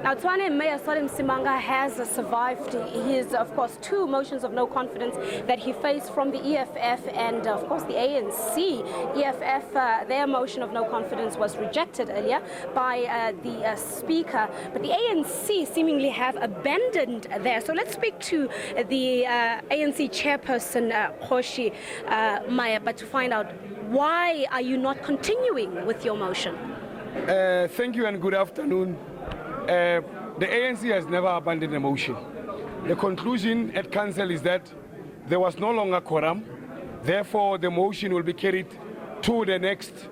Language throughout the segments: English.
Now, Tshwane Mayor Msimanga has survived his, of course, 2 motions of no confidence that he faced from the EFF and, of course, the ANC. EFF, their motion of no confidence was rejected earlier by the Speaker, but the ANC seemingly have abandoned there. So let's speak to the ANC chairperson, Kgosi Maepa, to find out why are you not continuing with your motion? Thank you and good afternoon. The ANC has never abandoned the motion. The conclusion at council is that there was no longer quorum. Therefore, the motion will be carried to the next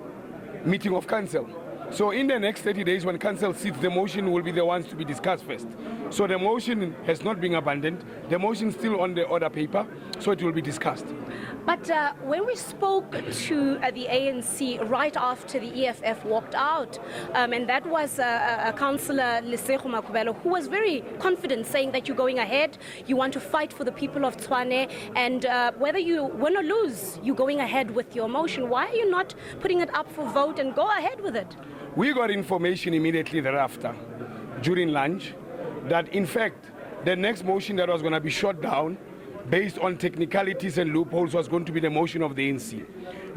meeting of council. So in the next 30 days, when council sits, the motion will be the ones to be discussed first. So the motion has not been abandoned. The motion is still on the order paper, so it will be discussed. But when we spoke to the ANC right after the EFF walked out, and that was Councillor Kgosi Maepa, who was very confident, saying that you're going ahead, you want to fight for the people of Tshwane, and whether you win or lose, you're going ahead with your motion. Why are you not putting it up for vote and go ahead with it? We got information immediately thereafter, during lunch, that in fact, the next motion that was going to be shot down based on technicalities and loopholes was going to be the motion of the ANC.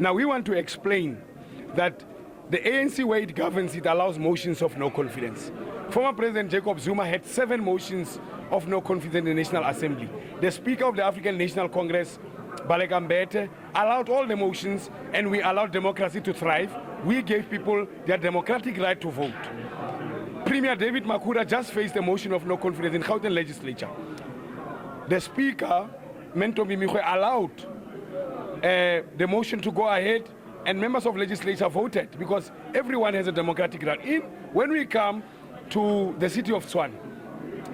Now, we want to explain that the ANC way it governs, it allows motions of no confidence. Former President Jacob Zuma had 7 motions of no confidence in the National Assembly. The Speaker of the African National Congress, Katlego Mathebe, allowed all the motions, and we allowed democracy to thrive. We gave people their democratic right to vote. Premier David Makhura just faced a motion of no confidence in Gauteng legislature. The Speaker, Mentombi Mihwe, allowed the motion to go ahead, and members of legislature voted because everyone has a democratic right. When we come to the city of Tshwane,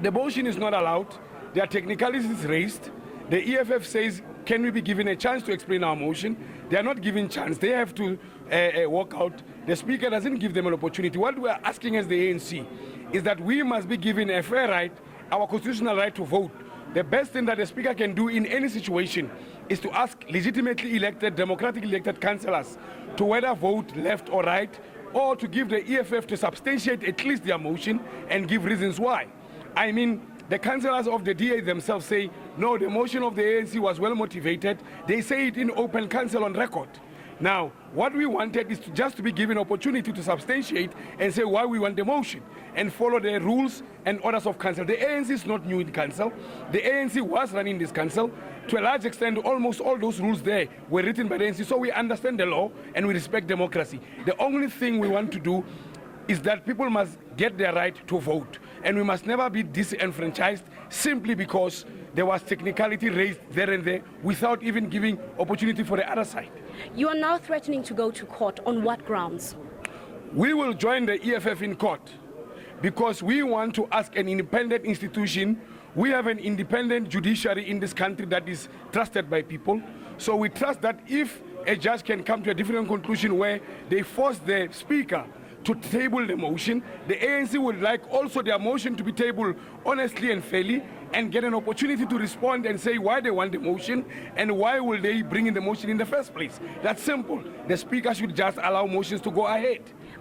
the motion is not allowed. There are technicalities raised. The EFF says, can we be given a chance to explain our motion? They are not given chance. They have to walk out. The Speaker doesn't give them an opportunity. What we are asking as the ANC is that we must be given a fair right, our constitutional right to vote. The best thing that the Speaker can do in any situation is to ask legitimately elected, democratically elected councillors to whether vote left or right, or to give the EFF to substantiate at least their motion and give reasons why. I mean, the councillors of the DA themselves say, no, the motion of the ANC was well motivated. They say it in open council on record. Now, what we wanted is just to be given opportunity to substantiate and say why we want the motion and follow the rules and orders of council. The ANC is not new in council. The ANC was running this council. To a large extent, almost all those rules there were written by the ANC. So we understand the law and we respect democracy. The only thing we want to do is that people must get their right to vote. And we must never be disenfranchised simply because there was technicality raised there and there without even giving opportunity for the other side. You are now threatening to go to court. On what grounds? We will join the EFF in court because we want to ask an independent institution. We have an independent judiciary in this country that is trusted by people. So we trust that if a judge can come to a different conclusion where they force the Speaker to table the motion, the ANC would like also their motion to be tabled honestly and fairly and get an opportunity to respond and say why they want the motion and why will they bring in the motion in the first place. That's simple. The Speaker should just allow motions to go ahead.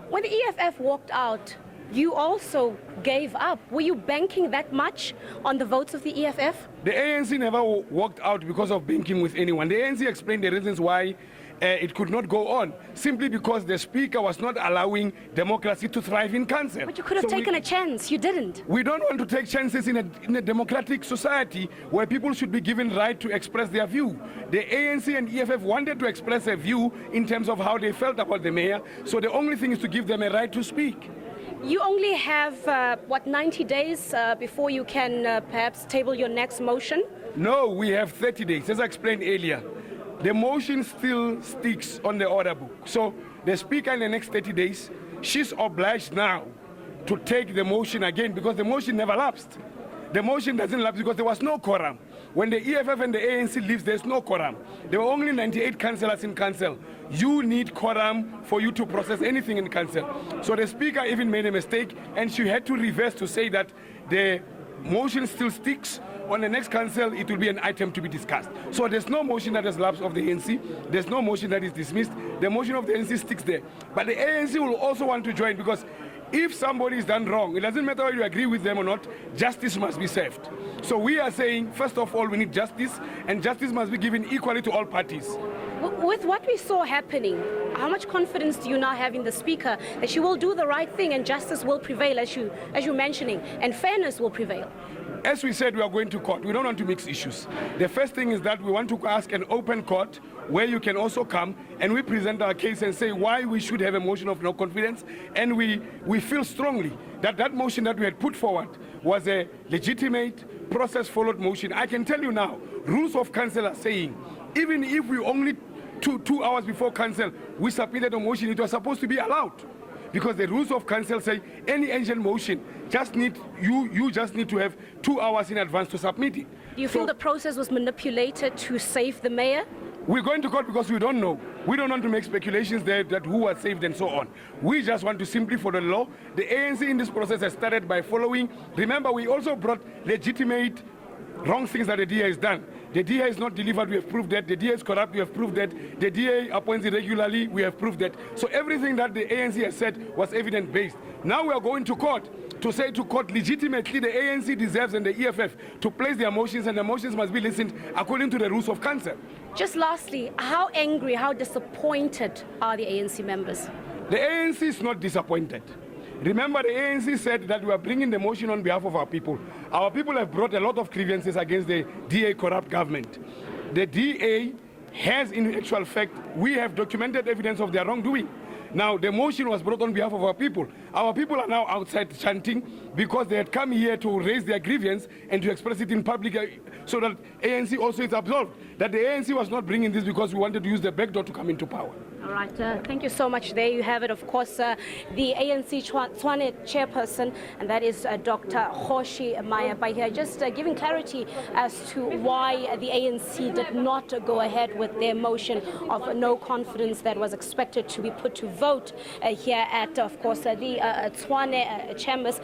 When the EFF walked out, you also gave up. Were you banking that much on the votes of the EFF? The ANC never walked out because of banking with anyone. The ANC explained the reasons why it could not go on, simply because the Speaker was not allowing democracy to thrive in council. But you could have taken a chance. You didn't. We don't want to take chances in a democratic society where people should be given right to express their view. The ANC and EFF wanted to express a view in terms of how they felt about the mayor, so the only thing is to give them a right to speak. You only have, 90 days before you can perhaps table your next motion? No, we have 30 days, as I explained earlier. The motion still sticks on the order book. So the Speaker in the next 30 days, she's obliged now to take the motion again because the motion never lapsed. The motion doesn't lapse because there was no quorum. When the EFF and the ANC leaves, there's no quorum. There were only 98 councillors in council. You need quorum for you to process anything in council. So the Speaker even made a mistake and she had to reverse to say that the motion still sticks. On the next council, it will be an item to be discussed. So there's no motion that has lapsed of the ANC. There's no motion that is dismissed. The motion of the ANC sticks there. But the ANC will also want to join because if somebody is done wrong, it doesn't matter whether you agree with them or not, justice must be served. So we are saying, first of all, we need justice, and justice must be given equally to all parties. With what we saw happening, how much confidence do you now have in the Speaker that she will do the right thing and justice will prevail, as you're mentioning, and fairness will prevail? As we said, we are going to court. We don't want to mix issues. The first thing is that we want to ask an open court where you can also come and we present our case and say why we should have a motion of no confidence. And we feel strongly that that motion that we had put forward was a legitimate, process-followed motion. I can tell you now, rules of council are saying, even if we only 2 hours before council, we submitted a motion, it was supposed to be allowed. Because the rules of council say any urgent motion you just need to have 2 hours in advance to submit it. Do you feel the process was manipulated to save the mayor? We're going to court because we don't know. We don't want to make speculations there that who was saved and so on. We just want to simply follow the law. The ANC in this process has started by following. Remember, we also brought legitimate wrong things that the DA has done. The DA is not delivered, we have proved that. The DA is corrupt, we have proved that. The DA appoints irregularly, we have proved that. So everything that the ANC has said was evidence-based. Now we are going to court to say to court legitimately the ANC deserves and the EFF to place their motions, and the motions must be listened according to the rules of council. Just lastly, how angry, how disappointed are the ANC members? The ANC is not disappointed. Remember, the ANC said that we are bringing the motion on behalf of our people. Our people have brought a lot of grievances against the DA corrupt government. The DA has, in actual fact, we have documented evidence of their wrongdoing. Now, the motion was brought on behalf of our people. Our people are now outside chanting because they had come here to raise their grievance and to express it in public so that ANC also is absolved. That the ANC was not bringing this because we wanted to use the back door to come into power. All right, thank you so much. There you have it, of course, the ANC Tshwane chairperson, and that is Dr. Kgosi Maepa here, just giving clarity as to why the ANC did not go ahead with their motion of no confidence that was expected to be put to vote here at, of course, the Tshwane chambers.